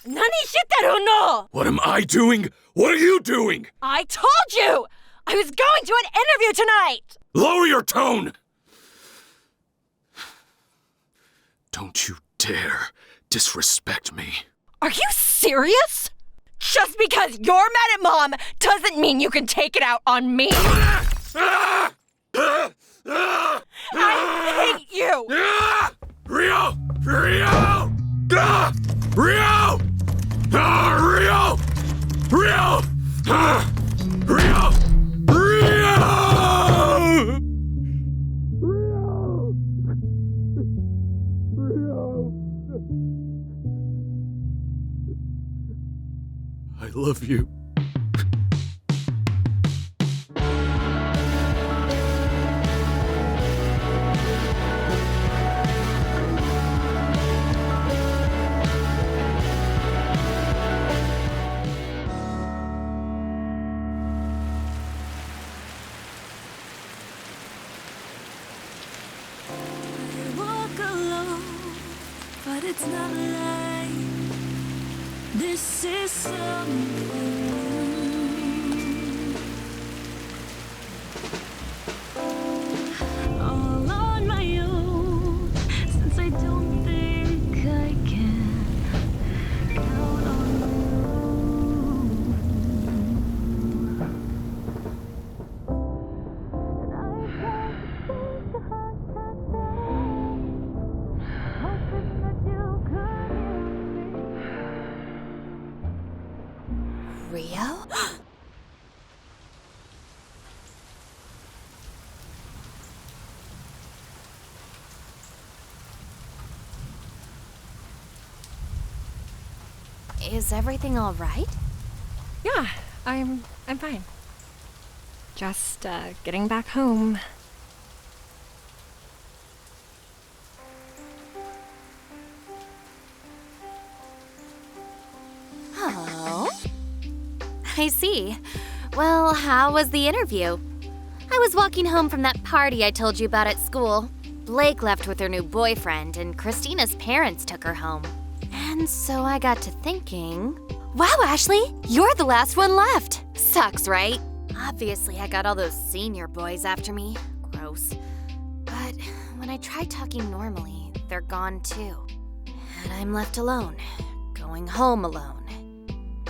何してるの? What am I doing? What are you doing? I told you! I was going to an interview tonight! Lower your tone! Don't you dare disrespect me. Are you serious? Just because you're mad at Mom doesn't mean you can take it out on me! I hate you! Rio! Rio! Rio! Rio! Rio! Rio! Rio! I love you. But it's not like this is something all on my own, since I don't think I can count on you. And I can't think the hard times hoping that you could hear me. Rio? Is everything all right? Yeah, I'm fine. Just getting back home. Oh, I see. Well, how was the interview? I was walking home from that party I told you about at school. Blake left with her new boyfriend, and Christina's parents took her home. And so I got to thinking, wow, Ashley, you're the last one left. Sucks, right? Obviously, I got all those senior boys after me. Gross. But when I try talking normally, they're gone too. And I'm left alone, going home alone.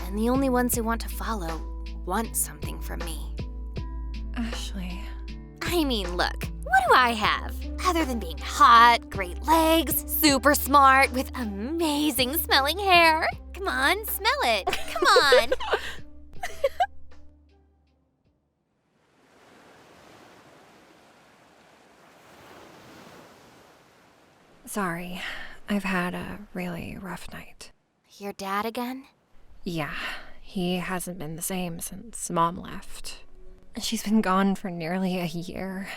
And the only ones who want to follow want something from me. Ashley. I mean, look, what do I have? Other than being hot, great legs, super smart, with amazing smelling hair. Come on, smell it. Come on. Sorry, I've had a really rough night. Your dad again? Yeah, he hasn't been the same since Mom left. She's been gone for nearly a year.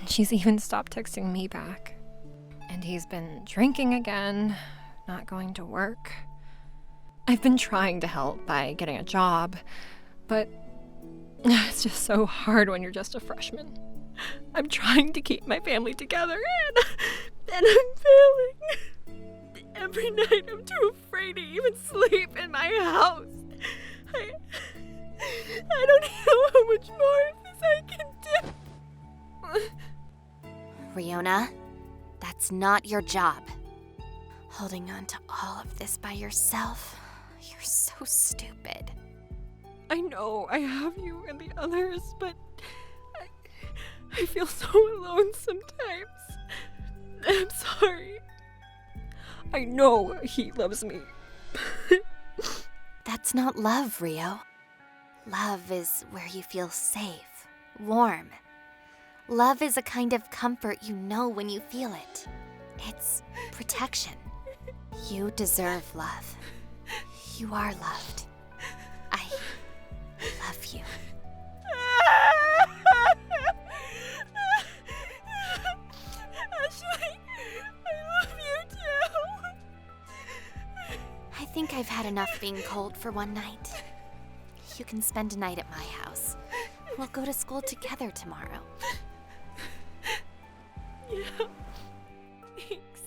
She's even stopped texting me back. And he's been drinking again, not going to work. I've been trying to help by getting a job, but it's just so hard when you're just a freshman. I'm trying to keep my family together, and I'm failing. Every night I'm too afraid to even sleep in my house. I don't know how much more of this I can do. Rionna, that's not your job. Holding on to all of this by yourself, you're so stupid. I know I have you and the others, but I feel so alone sometimes. I'm sorry. I know he loves me. That's not love, Rio. Love is where you feel safe, warm. Love is a kind of comfort you know when you feel it. It's protection. You deserve love. You are loved. I love you. Ashley, I love you too. I think I've had enough being cold for one night. You can spend a night at my house. We'll go to school together tomorrow. Yeah. Thanks.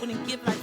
wouldn't give like